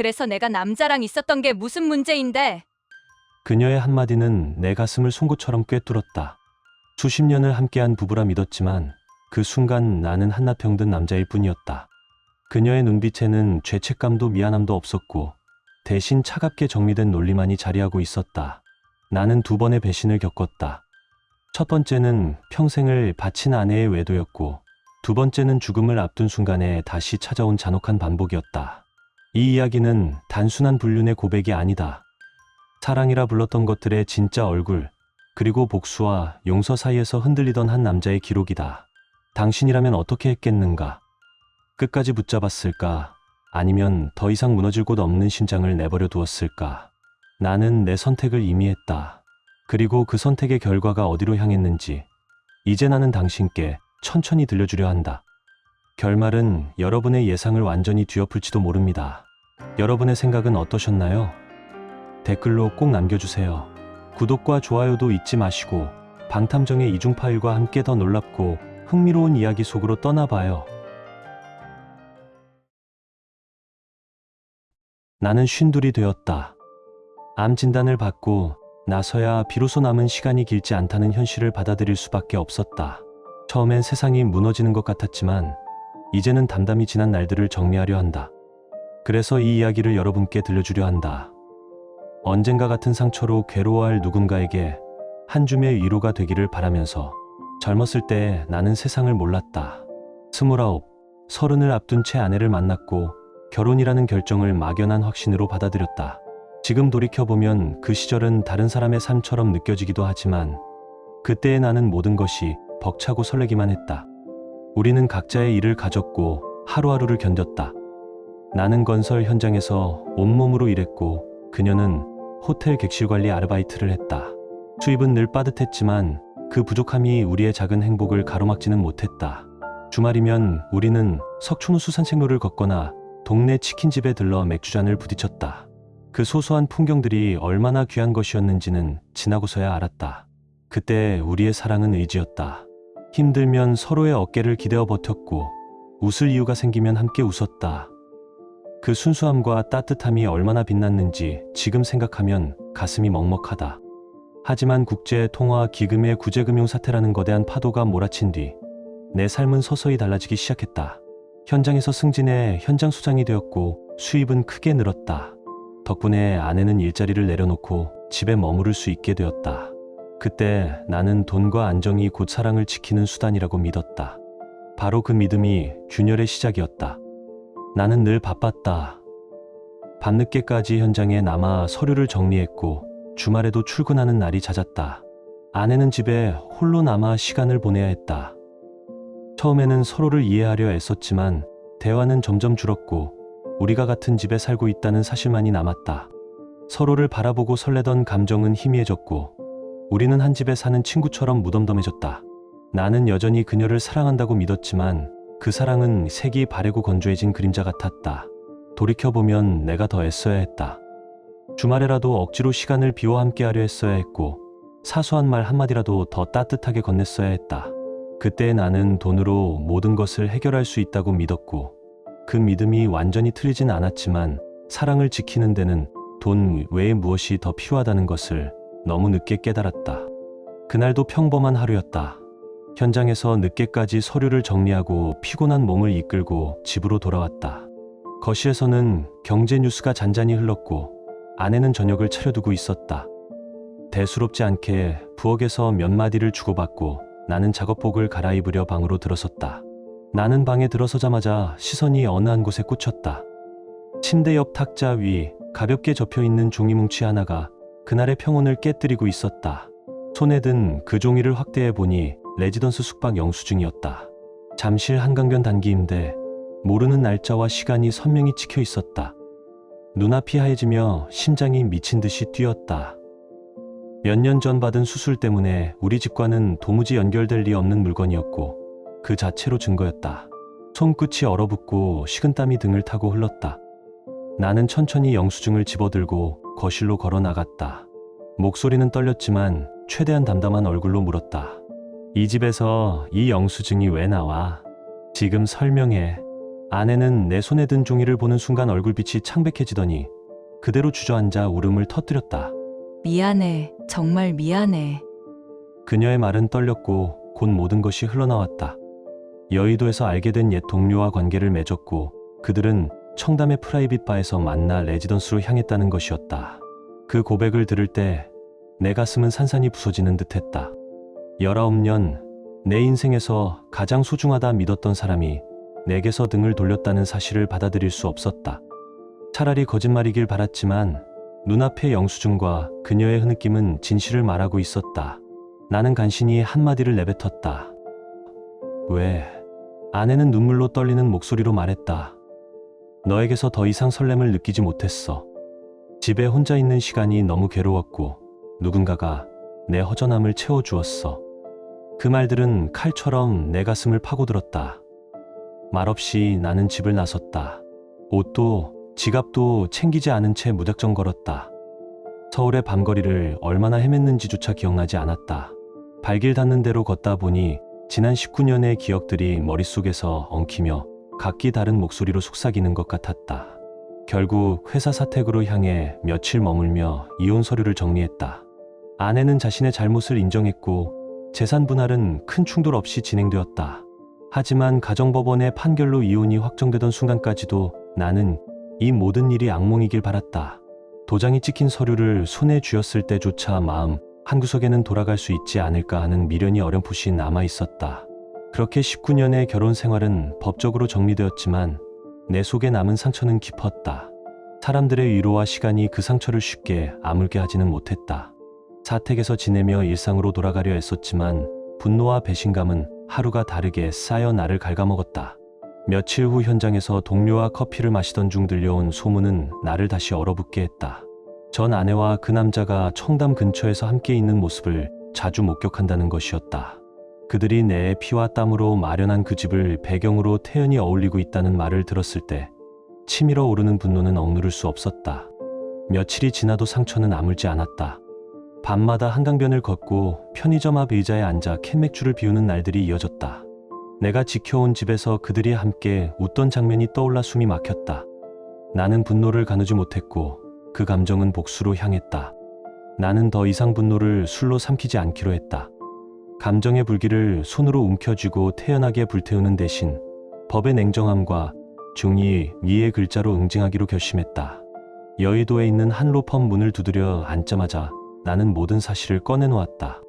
그래서 내가 남자랑 있었던 게 무슨 문제인데? 그녀의 한마디는 내 가슴을 송곳처럼 꿰뚫었다. 수십 년을 함께한 부부라 믿었지만 그 순간 나는 한낱 병든 남자일 뿐이었다. 그녀의 눈빛에는 죄책감도 미안함도 없었고 대신 차갑게 정리된 논리만이 자리하고 있었다. 나는 두 번의 배신을 겪었다. 첫 번째는 평생을 바친 아내의 외도였고 두 번째는 죽음을 앞둔 순간에 다시 찾아온 잔혹한 반복이었다. 이 이야기는 단순한 불륜의 고백이 아니다. 사랑이라 불렀던 것들의 진짜 얼굴, 그리고 복수와 용서 사이에서 흔들리던 한 남자의 기록이다. 당신이라면 어떻게 했겠는가? 끝까지 붙잡았을까? 아니면 더 이상 무너질 곳 없는 심장을 내버려 두었을까? 나는 내 선택을 이미 했다. 그리고 그 선택의 결과가 어디로 향했는지 이제 나는 당신께 천천히 들려주려 한다. 결말은 여러분의 예상을 완전히 뒤엎을지도 모릅니다. 여러분의 생각은 어떠셨나요? 댓글로 꼭 남겨주세요. 구독과 좋아요도 잊지 마시고 방탐정의 이중 파일과 함께 더 놀랍고 흥미로운 이야기 속으로 떠나봐요. 나는 52이 되었다. 암 진단을 받고 나서야 비로소 남은 시간이 길지 않다는 현실을 받아들일 수밖에 없었다. 처음엔 세상이 무너지는 것 같았지만 이제는 담담히 지난 날들을 정리하려 한다. 그래서 이 이야기를 여러분께 들려주려 한다. 언젠가 같은 상처로 괴로워할 누군가에게 한 줌의 위로가 되기를 바라면서 젊었을 때 나는 세상을 몰랐다. 29, 30을 앞둔 채 아내를 만났고 결혼이라는 결정을 막연한 확신으로 받아들였다. 지금 돌이켜보면 그 시절은 다른 사람의 삶처럼 느껴지기도 하지만 그때의 나는 모든 것이 벅차고 설레기만 했다. 우리는 각자의 일을 가졌고 하루하루를 견뎠다. 나는 건설 현장에서 온몸으로 일했고 그녀는 호텔 객실 관리 아르바이트를 했다. 수입은 늘 빠듯했지만 그 부족함이 우리의 작은 행복을 가로막지는 못했다. 주말이면 우리는 석촌호수 산책로를 걷거나 동네 치킨집에 들러 맥주잔을 부딪혔다. 그 소소한 풍경들이 얼마나 귀한 것이었는지는 지나고서야 알았다. 그때 우리의 사랑은 의지였다. 힘들면 서로의 어깨를 기대어 버텼고 웃을 이유가 생기면 함께 웃었다. 그 순수함과 따뜻함이 얼마나 빛났는지 지금 생각하면 가슴이 먹먹하다. 하지만 국제 통화 기금의 구제금융 사태라는 거대한 파도가 몰아친 뒤 내 삶은 서서히 달라지기 시작했다. 현장에서 승진해 현장 소장이 되었고 수입은 크게 늘었다. 덕분에 아내는 일자리를 내려놓고 집에 머무를 수 있게 되었다. 그때 나는 돈과 안정이 곧 사랑을 지키는 수단이라고 믿었다. 바로 그 믿음이 균열의 시작이었다. 나는 늘 바빴다. 밤늦게까지 현장에 남아 서류를 정리했고 주말에도 출근하는 날이 잦았다. 아내는 집에 홀로 남아 시간을 보내야 했다. 처음에는 서로를 이해하려 애썼지만 대화는 점점 줄었고 우리가 같은 집에 살고 있다는 사실만이 남았다. 서로를 바라보고 설레던 감정은 희미해졌고 우리는 한 집에 사는 친구처럼 무덤덤해졌다. 나는 여전히 그녀를 사랑한다고 믿었지만 그 사랑은 색이 바래고 건조해진 그림자 같았다. 돌이켜보면 내가 더 애써야 했다. 주말에라도 억지로 시간을 비워 함께하려 했어야 했고 사소한 말 한마디라도 더 따뜻하게 건넸어야 했다. 그때 나는 돈으로 모든 것을 해결할 수 있다고 믿었고 그 믿음이 완전히 틀리진 않았지만 사랑을 지키는 데는 돈 외에 무엇이 더 필요하다는 것을 너무 늦게 깨달았다. 그날도 평범한 하루였다. 현장에서 늦게까지 서류를 정리하고 피곤한 몸을 이끌고 집으로 돌아왔다. 거실에서는 경제 뉴스가 잔잔히 흘렀고 아내는 저녁을 차려두고 있었다. 대수롭지 않게 부엌에서 몇 마디를 주고받고 나는 작업복을 갈아입으려 방으로 들어섰다. 나는 방에 들어서자마자 시선이 어느 한 곳에 꽂혔다. 침대 옆 탁자 위 가볍게 접혀있는 종이 뭉치 하나가 그날의 평온을 깨뜨리고 있었다. 손에 든 그 종이를 확대해 보니 레지던스 숙박 영수증이었다. 잠실 한강변 단기임대, 모르는 날짜와 시간이 선명히 찍혀 있었다. 눈앞이 하얘지며 심장이 미친 듯이 뛰었다. 몇 년 전 받은 수술 때문에 우리 집과는 도무지 연결될 리 없는 물건이었고 그 자체로 증거였다. 손끝이 얼어붙고 식은땀이 등을 타고 흘렀다. 나는 천천히 영수증을 집어들고 거실로 걸어 나갔다. 목소리는 떨렸지만 최대한 담담한 얼굴로 물었다. 이 집에서 이 영수증이 왜 나와? 지금 설명해. 아내는 내 손에 든 종이를 보는 순간 얼굴빛이 창백해지더니 그대로 주저앉아 울음을 터뜨렸다. 미안해. 정말 미안해. 그녀의 말은 떨렸고 곧 모든 것이 흘러나왔다. 여의도에서 알게 된 옛 동료와 관계를 맺었고 그들은 청담의 프라이빗 바에서 만나 레지던스로 향했다는 것이었다. 그 고백을 들을 때 내 가슴은 산산이 부서지는 듯했다. 19년 내 인생에서 가장 소중하다 믿었던 사람이 내게서 등을 돌렸다는 사실을 받아들일 수 없었다. 차라리 거짓말이길 바랐지만 눈앞의 영수증과 그녀의 흐느낌은 진실을 말하고 있었다. 나는 간신히 한마디를 내뱉었다. 왜? 아내는 눈물로 떨리는 목소리로 말했다. 너에게서 더 이상 설렘을 느끼지 못했어. 집에 혼자 있는 시간이 너무 괴로웠고 누군가가 내 허전함을 채워주었어. 그 말들은 칼처럼 내 가슴을 파고들었다. 말없이 나는 집을 나섰다. 옷도 지갑도 챙기지 않은 채 무작정 걸었다. 서울의 밤거리를 얼마나 헤맸는지조차 기억나지 않았다. 발길 닿는 대로 걷다 보니 지난 19년의 기억들이 머릿속에서 엉키며 각기 다른 목소리로 속삭이는 것 같았다. 결국 회사 사택으로 향해 며칠 머물며 이혼 서류를 정리했다. 아내는 자신의 잘못을 인정했고 재산 분할은 큰 충돌 없이 진행되었다. 하지만 가정법원의 판결로 이혼이 확정되던 순간까지도 나는 이 모든 일이 악몽이길 바랐다. 도장이 찍힌 서류를 손에 쥐었을 때조차 마음 한구석에는 돌아갈 수 있지 않을까 하는 미련이 어렴풋이 남아 있었다. 그렇게 19년의 결혼 생활은 법적으로 정리되었지만 내 속에 남은 상처는 깊었다. 사람들의 위로와 시간이 그 상처를 쉽게 아물게 하지는 못했다. 사택에서 지내며 일상으로 돌아가려 애썼지만 분노와 배신감은 하루가 다르게 쌓여 나를 갉아먹었다. 며칠 후 현장에서 동료와 커피를 마시던 중 들려온 소문은 나를 다시 얼어붙게 했다. 전 아내와 그 남자가 청담 근처에서 함께 있는 모습을 자주 목격한다는 것이었다. 그들이 내 피와 땀으로 마련한 그 집을 배경으로 태연히 어울리고 있다는 말을 들었을 때 치밀어 오르는 분노는 억누를 수 없었다. 며칠이 지나도 상처는 아물지 않았다. 밤마다 한강변을 걷고 편의점 앞 의자에 앉아 캔맥주를 비우는 날들이 이어졌다. 내가 지켜온 집에서 그들이 함께 웃던 장면이 떠올라 숨이 막혔다. 나는 분노를 가누지 못했고 그 감정은 복수로 향했다. 나는 더 이상 분노를 술로 삼키지 않기로 했다. 감정의 불길을 손으로 움켜쥐고 태연하게 불태우는 대신 법의 냉정함과 중의, 미의 글자로 응징하기로 결심했다. 여의도에 있는 한 로펌 문을 두드려 앉자마자 나는 모든 사실을 꺼내놓았다.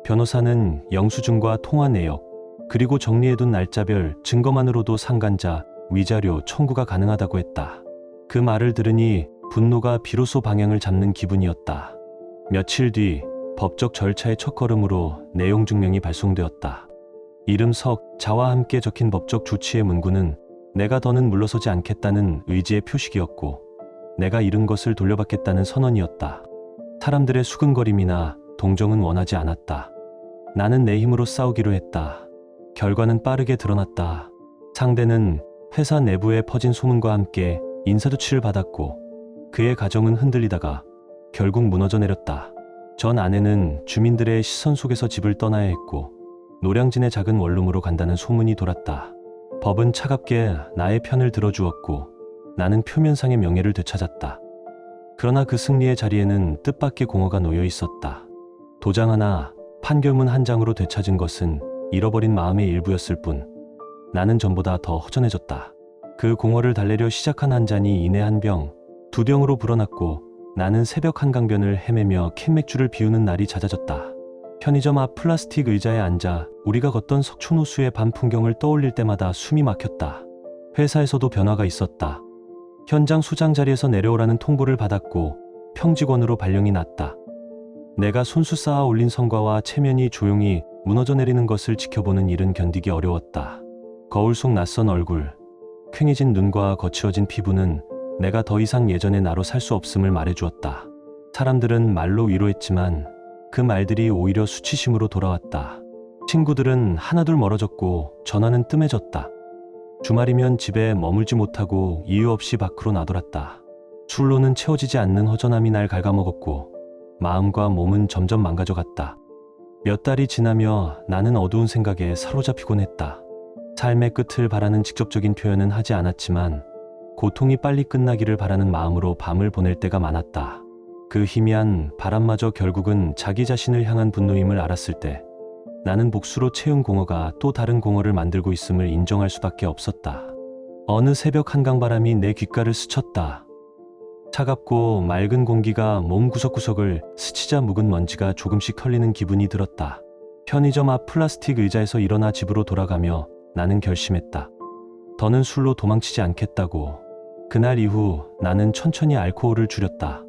변호사는 영수증과 통화 내역, 그리고 정리해둔 날짜별 증거만으로도 상간자, 위자료 청구가 가능하다고 했다. 그 말을 들으니 분노가 비로소 방향을 잡는 기분이었다. 며칠 뒤 법적 절차의 첫걸음으로 내용 증명이 발송되었다. 이름 석, 자와 함께 적힌 법적 조치의 문구는 내가 더는 물러서지 않겠다는 의지의 표식이었고 내가 잃은 것을 돌려받겠다는 선언이었다. 사람들의 수근거림이나 동정은 원하지 않았다. 나는 내 힘으로 싸우기로 했다. 결과는 빠르게 드러났다. 상대는 회사 내부에 퍼진 소문과 함께 인사조치를 받았고 그의 가정은 흔들리다가 결국 무너져 내렸다. 전 아내는 주민들의 시선 속에서 집을 떠나야 했고 노량진의 작은 원룸으로 간다는 소문이 돌았다. 법은 차갑게 나의 편을 들어주었고 나는 표면상의 명예를 되찾았다. 그러나 그 승리의 자리에는 뜻밖의 공허가 놓여 있었다. 도장 하나, 판결문 한 장으로 되찾은 것은 잃어버린 마음의 일부였을 뿐 나는 전보다 더 허전해졌다. 그 공허를 달래려 시작한 한 잔이 이내 한 병, 두 병으로 불어났고 나는 새벽 한강변을 헤매며 캔맥주를 비우는 날이 잦아졌다. 편의점 앞 플라스틱 의자에 앉아 우리가 걷던 석촌호수의 밤 풍경을 떠올릴 때마다 숨이 막혔다. 회사에서도 변화가 있었다. 현장 소장 자리에서 내려오라는 통보를 받았고 평직원으로 발령이 났다. 내가 손수 쌓아 올린 성과와 체면이 조용히 무너져 내리는 것을 지켜보는 일은 견디기 어려웠다. 거울 속 낯선 얼굴, 퀭해진 눈과 거칠어진 피부는 내가 더 이상 예전의 나로 살 수 없음을 말해주었다. 사람들은 말로 위로했지만 그 말들이 오히려 수치심으로 돌아왔다. 친구들은 하나둘 멀어졌고 전화는 뜸해졌다. 주말이면 집에 머물지 못하고 이유 없이 밖으로 나돌았다. 술로는 채워지지 않는 허전함이 날 갉아먹었고 마음과 몸은 점점 망가져갔다. 몇 달이 지나며 나는 어두운 생각에 사로잡히곤 했다. 삶의 끝을 바라는 직접적인 표현은 하지 않았지만 고통이 빨리 끝나기를 바라는 마음으로 밤을 보낼 때가 많았다. 그 희미한 바람마저 결국은 자기 자신을 향한 분노임을 알았을 때 나는 복수로 채운 공허가 또 다른 공허를 만들고 있음을 인정할 수밖에 없었다. 어느 새벽 한강바람이 내 귓가를 스쳤다. 차갑고 맑은 공기가 몸 구석구석을 스치자 묵은 먼지가 조금씩 털리는 기분이 들었다. 편의점 앞 플라스틱 의자에서 일어나 집으로 돌아가며 나는 결심했다. 더는 술로 도망치지 않겠다고. 그날 이후 나는 천천히 알코올을 줄였다.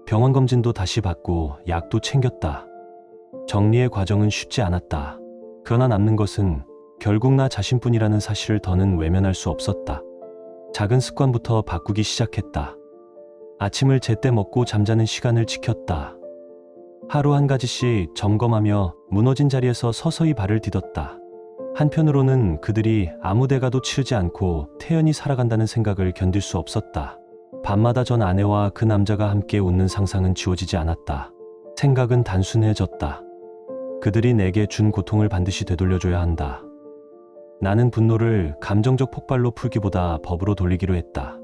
병원 검진도 다시 받고 약도 챙겼다. 정리의 과정은 쉽지 않았다. 그러나 남는 것은 결국 나 자신뿐이라는 사실을 더는 외면할 수 없었다. 작은 습관부터 바꾸기 시작했다. 아침을 제때 먹고 잠자는 시간을 지켰다. 하루 한 가지씩 점검하며 무너진 자리에서 서서히 발을 디뎠다. 한편으로는 그들이 아무 대가도 치르지 않고 태연히 살아간다는 생각을 견딜 수 없었다. 밤마다 전 아내와 그 남자가 함께 웃는 상상은 지워지지 않았다. 생각은 단순해졌다. 그들이 내게 준 고통을 반드시 되돌려줘야 한다. 나는 분노를 감정적 폭발로 풀기보다 법으로 돌리기로 했다.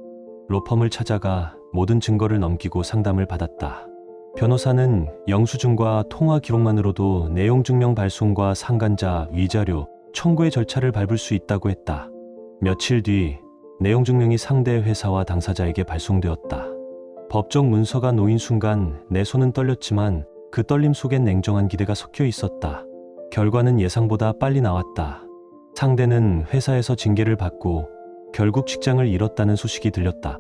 로펌을 찾아가 모든 증거를 넘기고 상담을 받았다. 변호사는 영수증과 통화 기록만으로도 내용 증명 발송과 상간자, 위자료, 청구의 절차를 밟을 수 있다고 했다. 며칠 뒤 내용 증명이 상대 회사와 당사자에게 발송되었다. 법적 문서가 놓인 순간 내 손은 떨렸지만 그 떨림 속엔 냉정한 기대가 섞여 있었다. 결과는 예상보다 빨리 나왔다. 상대는 회사에서 징계를 받고 결국 직장을 잃었다는 소식이 들렸다.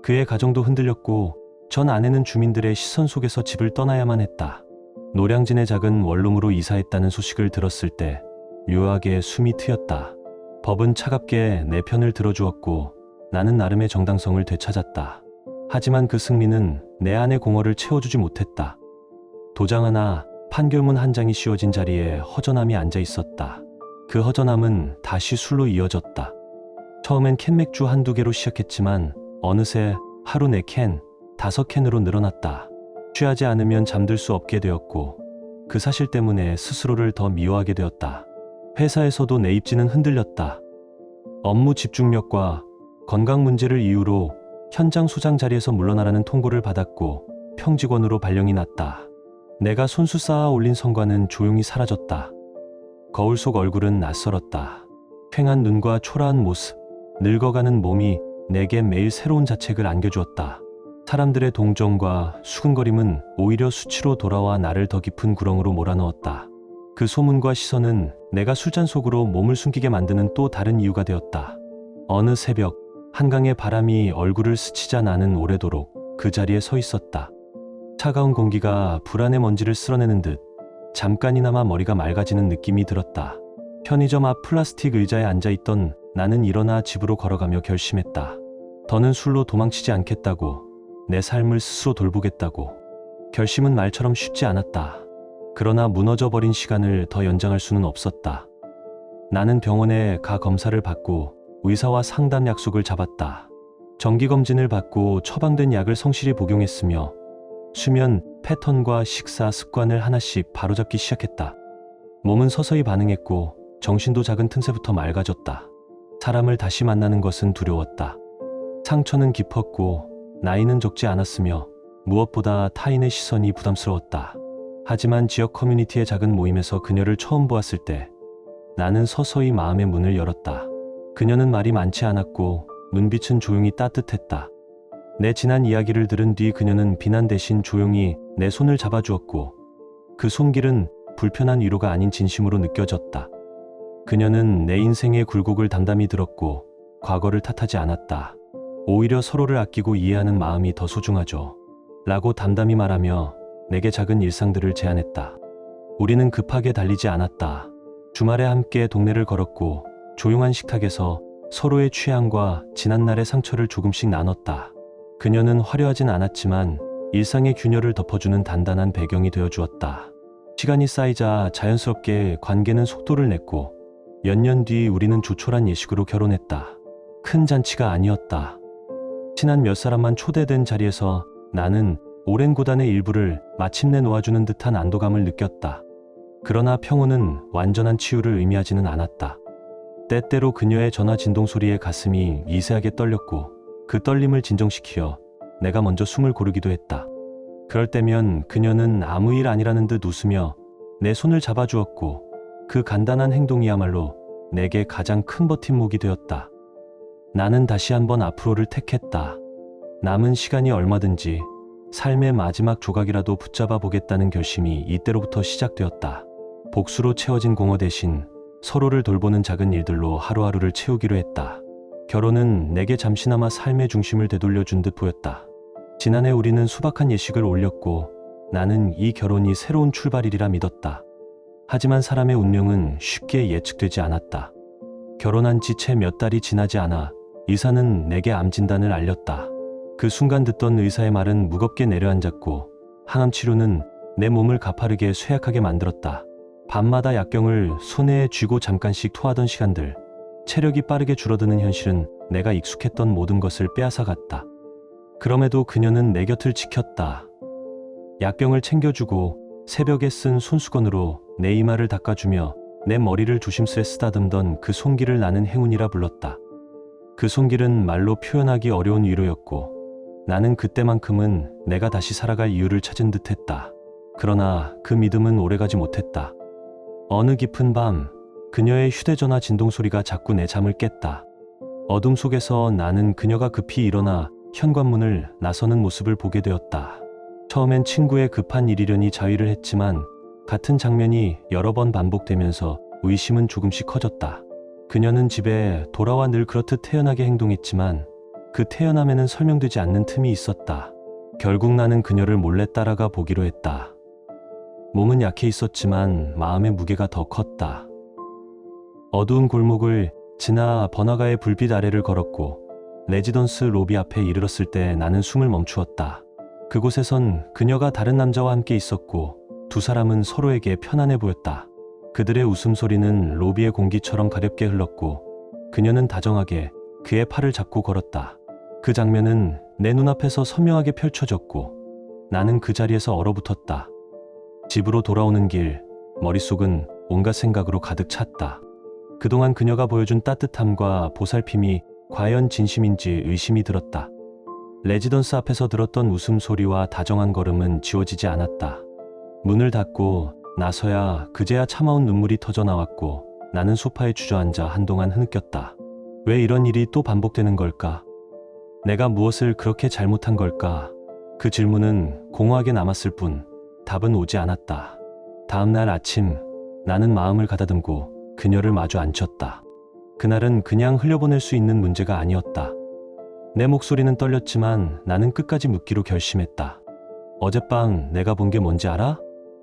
그의 가정도 흔들렸고 전 아내는 주민들의 시선 속에서 집을 떠나야만 했다. 노량진의 작은 원룸으로 이사했다는 소식을 들었을 때 묘하게 숨이 트였다. 법은 차갑게 내 편을 들어주었고 나는 나름의 정당성을 되찾았다. 하지만 그 승리는 내 안의 공허를 채워주지 못했다. 도장 하나, 판결문 한 장이 씌워진 자리에 허전함이 앉아 있었다. 그 허전함은 다시 술로 이어졌다. 처음엔 캔맥주 한두 개로 시작했지만 어느새 하루 4캔, 5캔으로 늘어났다. 취하지 않으면 잠들 수 없게 되었고 그 사실 때문에 스스로를 더 미워하게 되었다. 회사에서도 내 입지는 흔들렸다. 업무 집중력과 건강 문제를 이유로 현장 소장 자리에서 물러나라는 통보를 받았고 평직원으로 발령이 났다. 내가 손수 쌓아 올린 성과는 조용히 사라졌다. 거울 속 얼굴은 낯설었다. 퀭한 눈과 초라한 모습, 늙어가는 몸이 내게 매일 새로운 자책을 안겨주었다. 사람들의 동정과 수근거림은 오히려 수치로 돌아와 나를 더 깊은 구렁으로 몰아넣었다. 그 소문과 시선은 내가 술잔 속으로 몸을 숨기게 만드는 또 다른 이유가 되었다. 어느 새벽 한강의 바람이 얼굴을 스치자 나는 오래도록 그 자리에 서 있었다. 차가운 공기가 불안의 먼지를 쓸어내는 듯 잠깐이나마 머리가 맑아지는 느낌이 들었다. 편의점 앞 플라스틱 의자에 앉아있던 나는 일어나 집으로 걸어가며 결심했다. 더는 술로 도망치지 않겠다고, 내 삶을 스스로 돌보겠다고. 결심은 말처럼 쉽지 않았다. 그러나 무너져버린 시간을 더 연장할 수는 없었다. 나는 병원에 가 검사를 받고 의사와 상담 약속을 잡았다. 정기검진을 받고 처방된 약을 성실히 복용했으며 수면 패턴과 식사 습관을 하나씩 바로잡기 시작했다. 몸은 서서히 반응했고 정신도 작은 틈새부터 맑아졌다. 사람을 다시 만나는 것은 두려웠다. 상처는 깊었고 나이는 적지 않았으며 무엇보다 타인의 시선이 부담스러웠다. 하지만 지역 커뮤니티의 작은 모임에서 그녀를 처음 보았을 때 나는 서서히 마음의 문을 열었다. 그녀는 말이 많지 않았고 눈빛은 조용히 따뜻했다. 내 지난 이야기를 들은 뒤 그녀는 비난 대신 조용히 내 손을 잡아주었고 그 손길은 불편한 위로가 아닌 진심으로 느껴졌다. 그녀는 내 인생의 굴곡을 담담히 들었고 과거를 탓하지 않았다. 오히려 서로를 아끼고 이해하는 마음이 더 소중하죠. 라고 담담히 말하며 내게 작은 일상들을 제안했다. 우리는 급하게 달리지 않았다. 주말에 함께 동네를 걸었고 조용한 식탁에서 서로의 취향과 지난날의 상처를 조금씩 나눴다. 그녀는 화려하진 않았지만 일상의 균열을 덮어주는 단단한 배경이 되어주었다. 시간이 쌓이자 자연스럽게 관계는 속도를 냈고 몇 년 뒤 우리는 조촐한 예식으로 결혼했다. 큰 잔치가 아니었다. 친한 몇 사람만 초대된 자리에서 나는 오랜 고단의 일부를 마침내 놓아주는 듯한 안도감을 느꼈다. 그러나 평온은 완전한 치유를 의미하지는 않았다. 때때로 그녀의 전화 진동 소리에 가슴이 미세하게 떨렸고 그 떨림을 진정시키려 내가 먼저 숨을 고르기도 했다. 그럴 때면 그녀는 아무 일 아니라는 듯 웃으며 내 손을 잡아주었고 그 간단한 행동이야말로 내게 가장 큰 버팀목이 되었다. 나는 다시 한번 앞으로를 택했다. 남은 시간이 얼마든지 삶의 마지막 조각이라도 붙잡아 보겠다는 결심이 이때로부터 시작되었다. 복수로 채워진 공허 대신 서로를 돌보는 작은 일들로 하루하루를 채우기로 했다. 결혼은 내게 잠시나마 삶의 중심을 되돌려준 듯 보였다. 지난해 우리는 수박한 예식을 올렸고 나는 이 결혼이 새로운 출발이리라 믿었다. 하지만 사람의 운명은 쉽게 예측되지 않았다. 결혼한 지 채 몇 달이 지나지 않아 의사는 내게 암 진단을 알렸다. 그 순간 듣던 의사의 말은 무겁게 내려앉았고 항암 치료는 내 몸을 가파르게 쇠약하게 만들었다. 밤마다 약병을 손에 쥐고 잠깐씩 토하던 시간들, 체력이 빠르게 줄어드는 현실은 내가 익숙했던 모든 것을 빼앗아갔다. 그럼에도 그녀는 내 곁을 지켰다. 약병을 챙겨주고 새벽에 쓴 손수건으로 내 이마를 닦아주며 내 머리를 조심스레 쓰다듬던 그 손길을 나는 행운이라 불렀다. 그 손길은 말로 표현하기 어려운 위로였고 나는 그때만큼은 내가 다시 살아갈 이유를 찾은 듯했다. 그러나 그 믿음은 오래가지 못했다. 어느 깊은 밤 그녀의 휴대전화 진동 소리가 자꾸 내 잠을 깼다. 어둠 속에서 나는 그녀가 급히 일어나 현관문을 나서는 모습을 보게 되었다. 처음엔 친구의 급한 일이려니 자위를 했지만 같은 장면이 여러 번 반복되면서 의심은 조금씩 커졌다. 그녀는 집에 돌아와 늘 그렇듯 태연하게 행동했지만 그 태연함에는 설명되지 않는 틈이 있었다. 결국 나는 그녀를 몰래 따라가 보기로 했다. 몸은 약해 있었지만 마음의 무게가 더 컸다. 어두운 골목을 지나 번화가의 불빛 아래를 걸었고 레지던스 로비 앞에 이르렀을 때 나는 숨을 멈추었다. 그곳에선 그녀가 다른 남자와 함께 있었고 두 사람은 서로에게 편안해 보였다. 그들의 웃음소리는 로비의 공기처럼 가볍게 흘렀고 그녀는 다정하게 그의 팔을 잡고 걸었다. 그 장면은 내 눈앞에서 선명하게 펼쳐졌고 나는 그 자리에서 얼어붙었다. 집으로 돌아오는 길, 머릿속은 온갖 생각으로 가득 찼다. 그동안 그녀가 보여준 따뜻함과 보살핌이 과연 진심인지 의심이 들었다. 레지던스 앞에서 들었던 웃음소리와 다정한 걸음은 지워지지 않았다. 문을 닫고 나서야 그제야 참아온 눈물이 터져 나왔고 나는 소파에 주저앉아 한동안 흐느꼈다. 왜 이런 일이 또 반복되는 걸까? 내가 무엇을 그렇게 잘못한 걸까? 그 질문은 공허하게 남았을 뿐 답은 오지 않았다. 다음 날 아침 나는 마음을 가다듬고 그녀를 마주 앉혔다. 그날은 그냥 흘려보낼 수 있는 문제가 아니었다. 내 목소리는 떨렸지만 나는 끝까지 묻기로 결심했다. 어젯밤 내가 본 게 뭔지 알아?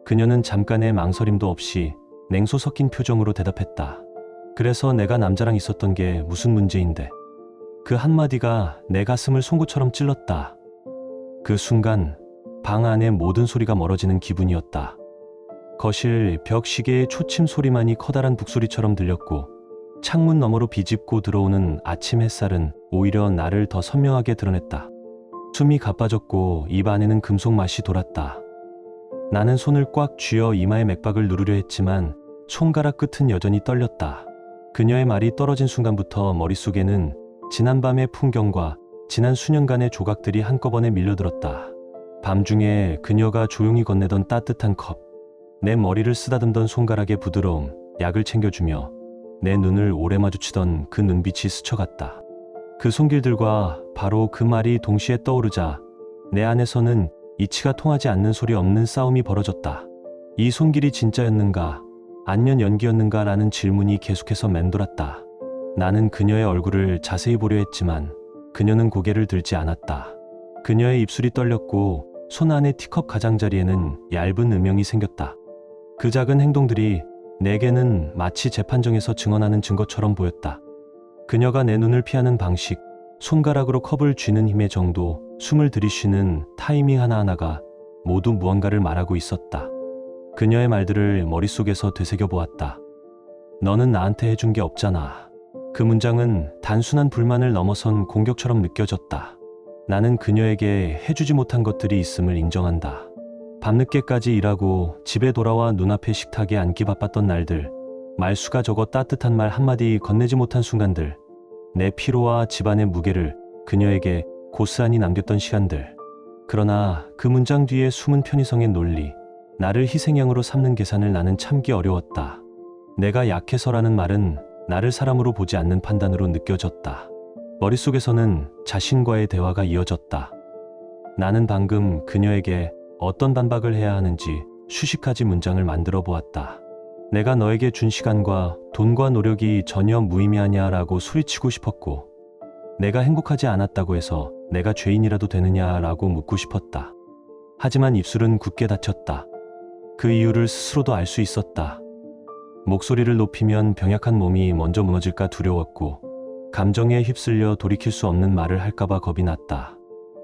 그녀는 잠깐의 망설임도 없이 냉소 섞인 표정으로 대답했다. 그래서 내가 남자랑 있었던 게 무슨 문제인데. 그 한마디가 내 가슴을 송곳처럼 찔렀다. 그 순간 방 안의 모든 소리가 멀어지는 기분이었다. 거실 벽 시계의 초침 소리만이 커다란 북소리처럼 들렸고 창문 너머로 비집고 들어오는 아침 햇살은 오히려 나를 더 선명하게 드러냈다. 숨이 가빠졌고 입 안에는 금속 맛이 돌았다. 나는 손을 꽉 쥐어 이마의 맥박을 누르려 했지만 손가락 끝은 여전히 떨렸다. 그녀의 말이 떨어진 순간부터 머릿속에는 지난밤의 풍경과 지난 수년간의 조각들이 한꺼번에 밀려들었다. 밤중에 그녀가 조용히 건네던 따뜻한 컵, 내 머리를 쓰다듬던 손가락의 부드러움, 약을 챙겨주며 내 눈을 오래 마주치던 그 눈빛이 스쳐갔다. 그 손길들과 바로 그 말이 동시에 떠오르자 내 안에서는 이치가 통하지 않는 소리 없는 싸움이 벌어졌다. 이 손길이 진짜였는가, 안면 연기였는가라는 질문이 계속해서 맴돌았다. 나는 그녀의 얼굴을 자세히 보려 했지만 그녀는 고개를 들지 않았다. 그녀의 입술이 떨렸고 손 안의 티컵 가장자리에는 얇은 음영이 생겼다. 그 작은 행동들이 내게는 마치 재판정에서 증언하는 증거처럼 보였다. 그녀가 내 눈을 피하는 방식, 손가락으로 컵을 쥐는 힘의 정도, 숨을 들이쉬는 타이밍 하나하나가 모두 무언가를 말하고 있었다. 그녀의 말들을 머릿속에서 되새겨 보았다. 너는 나한테 해준 게 없잖아. 그 문장은 단순한 불만을 넘어선 공격처럼 느껴졌다. 나는 그녀에게 해주지 못한 것들이 있음을 인정한다. 밤늦게까지 일하고 집에 돌아와 눈앞에 식탁에 앉기 바빴던 날들, 말수가 적어 따뜻한 말 한마디 건네지 못한 순간들, 내 피로와 집안의 무게를 그녀에게 고스란히 남겼던 시간들. 그러나 그 문장 뒤에 숨은 편의성의 논리, 나를 희생양으로 삼는 계산을 나는 참기 어려웠다. 내가 약해서라는 말은 나를 사람으로 보지 않는 판단으로 느껴졌다. 머릿속에서는 자신과의 대화가 이어졌다. 나는 방금 그녀에게 어떤 반박을 해야 하는지 수십 가지 문장을 만들어 보았다. 내가 너에게 준 시간과 돈과 노력이 전혀 무의미하냐라고 소리치고 싶었고, 내가 행복하지 않았다고 해서 내가 죄인이라도 되느냐라고 묻고 싶었다. 하지만 입술은 굳게 닫혔다. 그 이유를 스스로도 알 수 있었다. 목소리를 높이면 병약한 몸이 먼저 무너질까 두려웠고, 감정에 휩쓸려 돌이킬 수 없는 말을 할까봐 겁이 났다.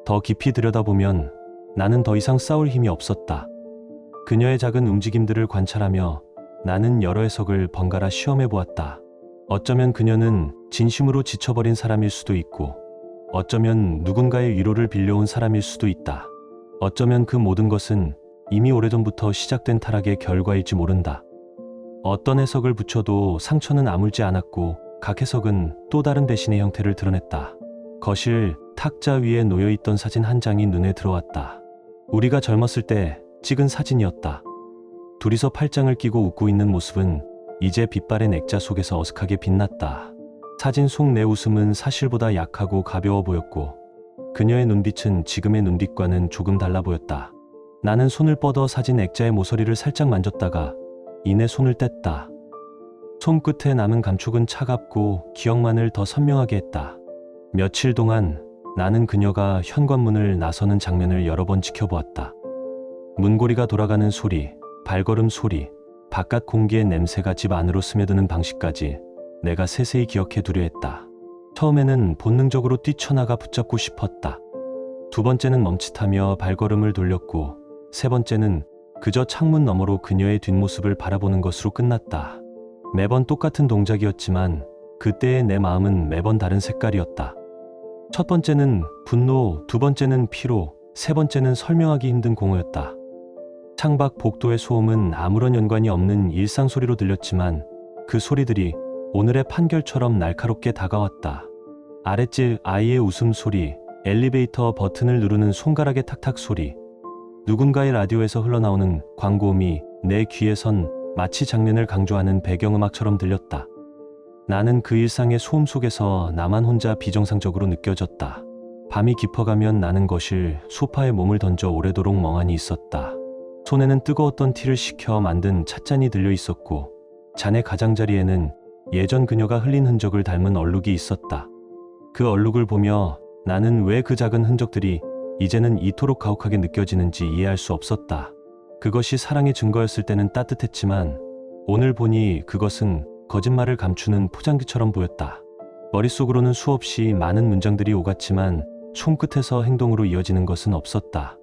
더 깊이 들여다보면 나는 더 이상 싸울 힘이 없었다. 그녀의 작은 움직임들을 관찰하며 나는 여러 해석을 번갈아 시험해 보았다. 어쩌면 그녀는 진심으로 지쳐버린 사람일 수도 있고, 어쩌면 누군가의 위로를 빌려온 사람일 수도 있다. 어쩌면 그 모든 것은 이미 오래전부터 시작된 타락의 결과일지 모른다. 어떤 해석을 붙여도 상처는 아물지 않았고, 각 해석은 또 다른 배신의 형태를 드러냈다. 거실 탁자 위에 놓여있던 사진 한 장이 눈에 들어왔다. 우리가 젊었을 때 찍은 사진이었다. 둘이서 팔짱을 끼고 웃고 있는 모습은 이제 빛바랜 액자 속에서 어색하게 빛났다. 사진 속 내 웃음은 사실보다 약하고 가벼워 보였고, 그녀의 눈빛은 지금의 눈빛과는 조금 달라 보였다. 나는 손을 뻗어 사진 액자의 모서리를 살짝 만졌다가 이내 손을 뗐다. 손끝에 남은 감촉은 차갑고 기억만을 더 선명하게 했다. 며칠 동안 나는 그녀가 현관문을 나서는 장면을 여러 번 지켜보았다. 문고리가 돌아가는 소리, 발걸음 소리, 바깥 공기의 냄새가 집 안으로 스며드는 방식까지 내가 세세히 기억해 두려 했다. 처음에는 본능적으로 뛰쳐나가 붙잡고 싶었다. 두 번째는 멈칫하며 발걸음을 돌렸고, 세 번째는 그저 창문 너머로 그녀의 뒷모습을 바라보는 것으로 끝났다. 매번 똑같은 동작이었지만 그때의 내 마음은 매번 다른 색깔이었다. 첫 번째는 분노, 두 번째는 피로, 세 번째는 설명하기 힘든 공허였다. 창밖 복도의 소음은 아무런 연관이 없는 일상 소리로 들렸지만 그 소리들이 오늘의 판결처럼 날카롭게 다가왔다. 아랫집 아이의 웃음소리, 엘리베이터 버튼을 누르는 손가락의 탁탁 소리, 누군가의 라디오에서 흘러나오는 광고음이 내 귀에선 마치 장면을 강조하는 배경음악처럼 들렸다. 나는 그 일상의 소음 속에서 나만 혼자 비정상적으로 느껴졌다. 밤이 깊어가면 나는 거실 소파에 몸을 던져 오래도록 멍하니 있었다. 손에는 뜨거웠던 티를 식혀 만든 찻잔이 들려 있었고, 잔의 가장자리에는 예전 그녀가 흘린 흔적을 닮은 얼룩이 있었다. 그 얼룩을 보며 나는 왜 그 작은 흔적들이 이제는 이토록 가혹하게 느껴지는지 이해할 수 없었다. 그것이 사랑의 증거였을 때는 따뜻했지만 오늘 보니 그것은 거짓말을 감추는 포장지처럼 보였다. 머릿속으로는 수없이 많은 문장들이 오갔지만 손끝에서 행동으로 이어지는 것은 없었다.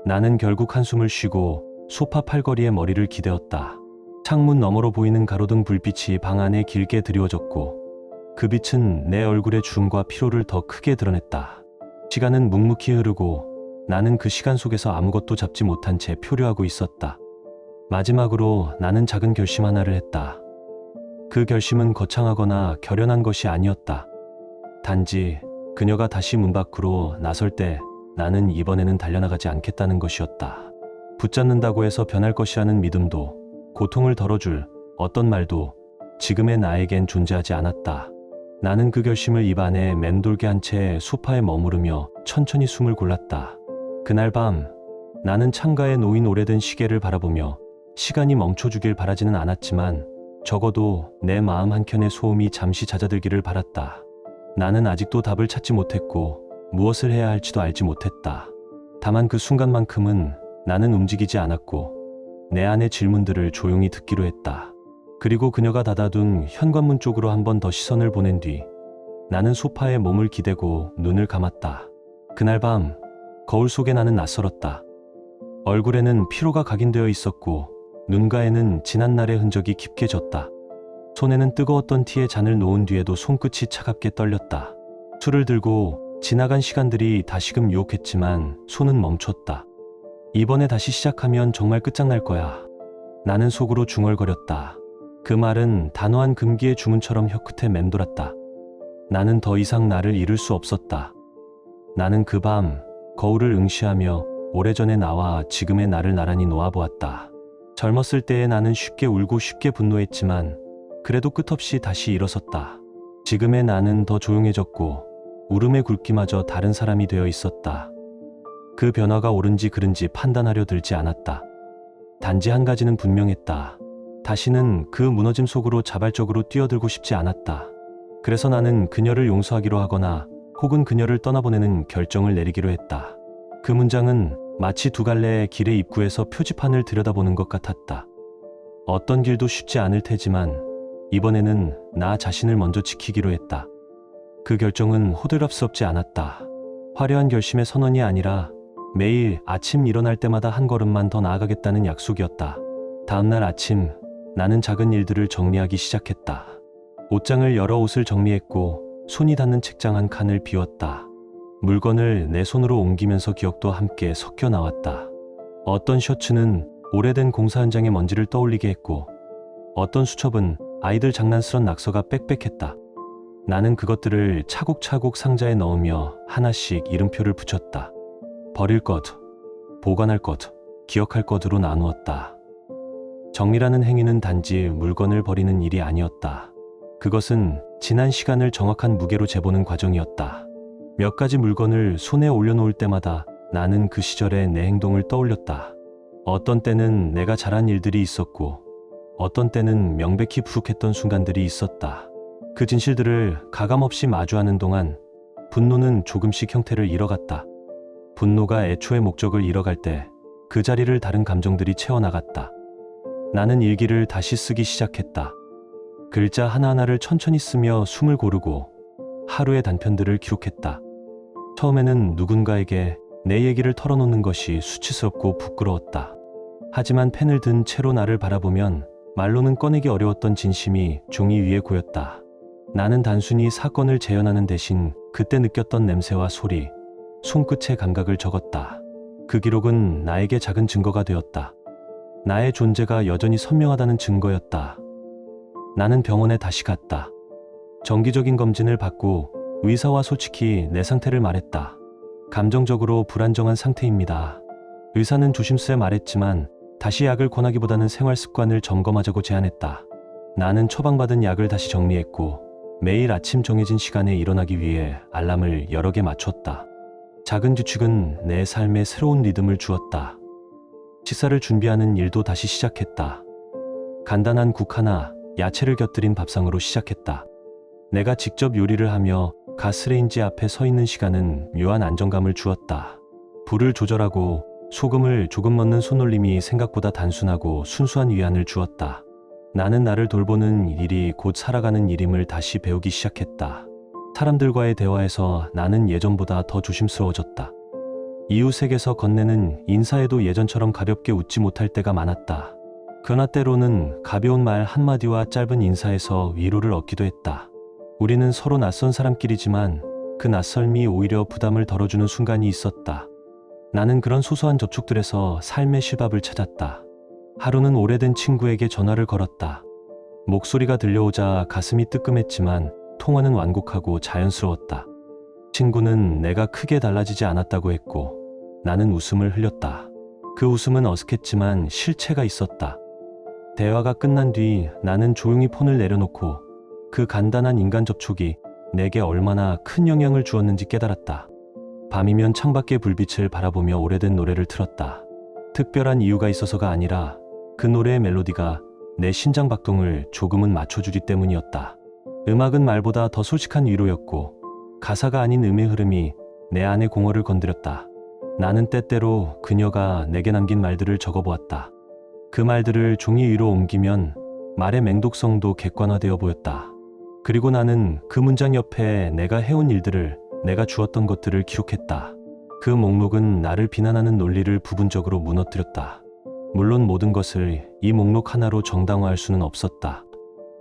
나는 결국 한숨을 쉬고 소파 팔걸이에 머리를 기대었다. 창문 너머로 보이는 가로등 불빛이 방 안에 길게 드리워졌고, 그 빛은 내 얼굴의 주름과 피로를 더 크게 드러냈다. 시간은 묵묵히 흐르고 나는 그 시간 속에서 아무것도 잡지 못한 채 표류하고 있었다. 마지막으로 나는 작은 결심 하나를 했다. 그 결심은 거창하거나 결연한 것이 아니었다. 단지 그녀가 다시 문 밖으로 나설 때 나는 이번에는 달려나가지 않겠다는 것이었다. 붙잡는다고 해서 변할 것이라는 믿음도, 고통을 덜어줄 어떤 말도 지금의 나에겐 존재하지 않았다. 나는 그 결심을 입 안에 맴돌게 한 채 소파에 머무르며 천천히 숨을 골랐다. 그날 밤 나는 창가에 놓인 오래된 시계를 바라보며 시간이 멈춰주길 바라지는 않았지만 적어도 내 마음 한켠의 소음이 잠시 잦아들기를 바랐다. 나는 아직도 답을 찾지 못했고 무엇을 해야 할지도 알지 못했다. 다만 그 순간만큼은 나는 움직이지 않았고 내 안의 질문들을 조용히 듣기로 했다. 그리고 그녀가 닫아둔 현관문 쪽으로 한 번 더 시선을 보낸 뒤 나는 소파에 몸을 기대고 눈을 감았다. 그날 밤 거울 속에 나는 낯설었다. 얼굴에는 피로가 각인되어 있었고 눈가에는 지난날의 흔적이 깊게 졌다. 손에는 뜨거웠던 티에 잔을 놓은 뒤에도 손끝이 차갑게 떨렸다. 술을 들고 지나간 시간들이 다시금 유혹했지만 손은 멈췄다. 이번에 다시 시작하면 정말 끝장날 거야. 나는 속으로 중얼거렸다. 그 말은 단호한 금기의 주문처럼 혀끝에 맴돌았다. 나는 더 이상 나를 잃을 수 없었다. 나는 그 밤 거울을 응시하며 오래전의 나와 지금의 나를 나란히 놓아보았다. 젊었을 때의 나는 쉽게 울고 쉽게 분노했지만 그래도 끝없이 다시 일어섰다. 지금의 나는 더 조용해졌고 울음의 굵기마저 다른 사람이 되어 있었다. 그 변화가 옳은지 그른지 판단하려 들지 않았다. 단지 한 가지는 분명했다. 다시는 그 무너짐 속으로 자발적으로 뛰어들고 싶지 않았다. 그래서 나는 그녀를 용서하기로 하거나 혹은 그녀를 떠나보내는 결정을 내리기로 했다. 그 문장은 마치 두 갈래의 길의 입구에서 표지판을 들여다보는 것 같았다. 어떤 길도 쉽지 않을 테지만 이번에는 나 자신을 먼저 지키기로 했다. 그 결정은 호들갑스럽지 않았다. 화려한 결심의 선언이 아니라 매일 아침 일어날 때마다 한 걸음만 더 나아가겠다는 약속이었다. 다음날 아침 나는 작은 일들을 정리하기 시작했다. 옷장을 열어 옷을 정리했고 손이 닿는 책장 한 칸을 비웠다. 물건을 내 손으로 옮기면서 기억도 함께 섞여 나왔다. 어떤 셔츠는 오래된 공사 현장의 먼지를 떠올리게 했고 어떤 수첩은 아이들 장난스런 낙서가 빽빽했다. 나는 그것들을 차곡차곡 상자에 넣으며 하나씩 이름표를 붙였다. 버릴 것, 보관할 것, 기억할 것으로 나누었다. 정리라는 행위는 단지 물건을 버리는 일이 아니었다. 그것은 지난 시간을 정확한 무게로 재보는 과정이었다. 몇 가지 물건을 손에 올려놓을 때마다 나는 그 시절의 내 행동을 떠올렸다. 어떤 때는 내가 잘한 일들이 있었고 어떤 때는 명백히 부족했던 순간들이 있었다. 그 진실들을 가감없이 마주하는 동안 분노는 조금씩 형태를 잃어갔다. 분노가 애초의 목적을 잃어갈 때 그 자리를 다른 감정들이 채워나갔다. 나는 일기를 다시 쓰기 시작했다. 글자 하나하나를 천천히 쓰며 숨을 고르고 하루의 단편들을 기록했다. 처음에는 누군가에게 내 얘기를 털어놓는 것이 수치스럽고 부끄러웠다. 하지만 펜을 든 채로 나를 바라보면 말로는 꺼내기 어려웠던 진심이 종이 위에 고였다. 나는 단순히 사건을 재현하는 대신 그때 느꼈던 냄새와 소리, 손끝의 감각을 적었다. 그 기록은 나에게 작은 증거가 되었다. 나의 존재가 여전히 선명하다는 증거였다. 나는 병원에 다시 갔다. 정기적인 검진을 받고 의사와 솔직히 내 상태를 말했다. 감정적으로 불안정한 상태입니다. 의사는 조심스레 말했지만 다시 약을 권하기보다는 생활 습관을 점검하자고 제안했다. 나는 처방받은 약을 다시 정리했고 매일 아침 정해진 시간에 일어나기 위해 알람을 여러 개 맞췄다. 작은 규칙은 내 삶에 새로운 리듬을 주었다. 식사를 준비하는 일도 다시 시작했다. 간단한 국 하나, 야채를 곁들인 밥상으로 시작했다. 내가 직접 요리를 하며 가스레인지 앞에 서 있는 시간은 묘한 안정감을 주었다. 불을 조절하고 소금을 조금 넣는 손놀림이 생각보다 단순하고 순수한 위안을 주었다. 나는 나를 돌보는 일이 곧 살아가는 일임을 다시 배우기 시작했다. 사람들과의 대화에서 나는 예전보다 더 조심스러워졌다. 이웃에게서 건네는 인사에도 예전처럼 가볍게 웃지 못할 때가 많았다. 그러나 때로는 가벼운 말 한마디와 짧은 인사에서 위로를 얻기도 했다. 우리는 서로 낯선 사람끼리지만 그 낯설미 오히려 부담을 덜어주는 순간이 있었다. 나는 그런 소소한 접촉들에서 삶의 실밥을 찾았다. 하루는 오래된 친구에게 전화를 걸었다. 목소리가 들려오자 가슴이 뜨끔했지만 통화는 완곡하고 자연스러웠다. 친구는 내가 크게 달라지지 않았다고 했고 나는 웃음을 흘렸다. 그 웃음은 어색했지만 실체가 있었다. 대화가 끝난 뒤 나는 조용히 폰을 내려놓고 그 간단한 인간 접촉이 내게 얼마나 큰 영향을 주었는지 깨달았다. 밤이면 창밖의 불빛을 바라보며 오래된 노래를 틀었다. 특별한 이유가 있어서가 아니라 그 노래의 멜로디가 내 심장 박동을 조금은 맞춰주기 때문이었다. 음악은 말보다 더 솔직한 위로였고 가사가 아닌 음의 흐름이 내 안의 공허를 건드렸다. 나는 때때로 그녀가 내게 남긴 말들을 적어보았다. 그 말들을 종이 위로 옮기면 말의 맹독성도 객관화되어 보였다. 그리고 나는 그 문장 옆에 내가 해온 일들을, 내가 주었던 것들을 기록했다. 그 목록은 나를 비난하는 논리를 부분적으로 무너뜨렸다. 물론 모든 것을 이 목록 하나로 정당화할 수는 없었다.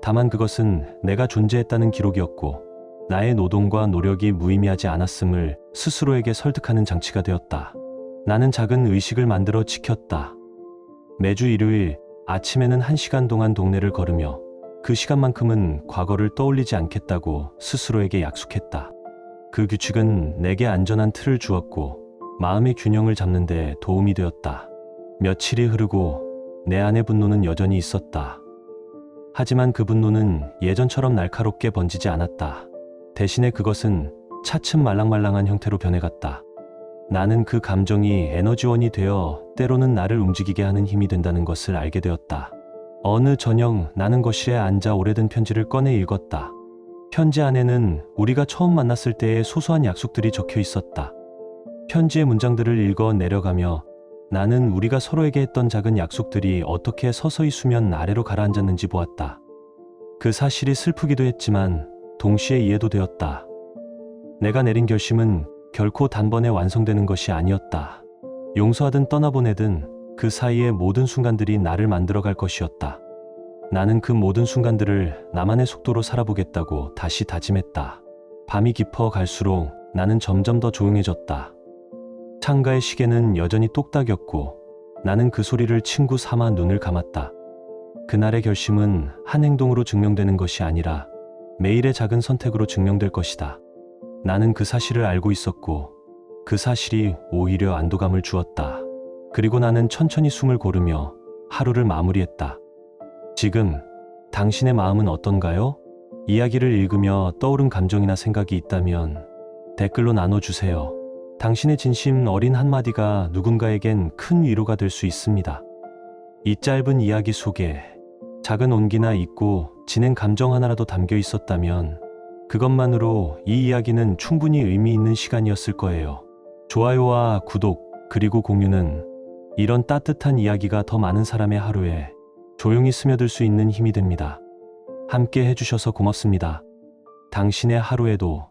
다만 그것은 내가 존재했다는 기록이었고 나의 노동과 노력이 무의미하지 않았음을 스스로에게 설득하는 장치가 되었다. 나는 작은 의식을 만들어 지켰다. 매주 일요일 아침에는 1시간 동안 동네를 걸으며 그 시간만큼은 과거를 떠올리지 않겠다고 스스로에게 약속했다. 그 규칙은 내게 안전한 틀을 주었고 마음의 균형을 잡는 데 도움이 되었다. 며칠이 흐르고 내 안의 분노는 여전히 있었다. 하지만 그 분노는 예전처럼 날카롭게 번지지 않았다. 대신에 그것은 차츰 말랑말랑한 형태로 변해갔다. 나는 그 감정이 에너지원이 되어 때로는 나를 움직이게 하는 힘이 된다는 것을 알게 되었다. 어느 저녁 나는 거실에 앉아 오래된 편지를 꺼내 읽었다. 편지 안에는 우리가 처음 만났을 때의 소소한 약속들이 적혀 있었다. 편지의 문장들을 읽어 내려가며 나는 우리가 서로에게 했던 작은 약속들이 어떻게 서서히 수면 아래로 가라앉았는지 보았다. 그 사실이 슬프기도 했지만 동시에 이해도 되었다. 내가 내린 결심은 결코 단번에 완성되는 것이 아니었다. 용서하든 떠나보내든 그 사이의 모든 순간들이 나를 만들어갈 것이었다. 나는 그 모든 순간들을 나만의 속도로 살아보겠다고 다시 다짐했다. 밤이 깊어 갈수록 나는 점점 더 조용해졌다. 창가의 시계는 여전히 똑딱였고 나는 그 소리를 친구 삼아 눈을 감았다. 그날의 결심은 한 행동으로 증명되는 것이 아니라 매일의 작은 선택으로 증명될 것이다. 나는 그 사실을 알고 있었고 그 사실이 오히려 안도감을 주었다. 그리고 나는 천천히 숨을 고르며 하루를 마무리했다. 지금 당신의 마음은 어떤가요? 이야기를 읽으며 떠오른 감정이나 생각이 있다면 댓글로 나눠주세요. 당신의 진심 어린 한마디가 누군가에겐 큰 위로가 될 수 있습니다. 이 짧은 이야기 속에 작은 온기나 잊고 지낸 감정 하나라도 담겨 있었다면 그것만으로 이 이야기는 충분히 의미 있는 시간이었을 거예요. 좋아요와 구독 그리고 공유는 이런 따뜻한 이야기가 더 많은 사람의 하루에 조용히 스며들 수 있는 힘이 됩니다. 함께 해주셔서 고맙습니다. 당신의 하루에도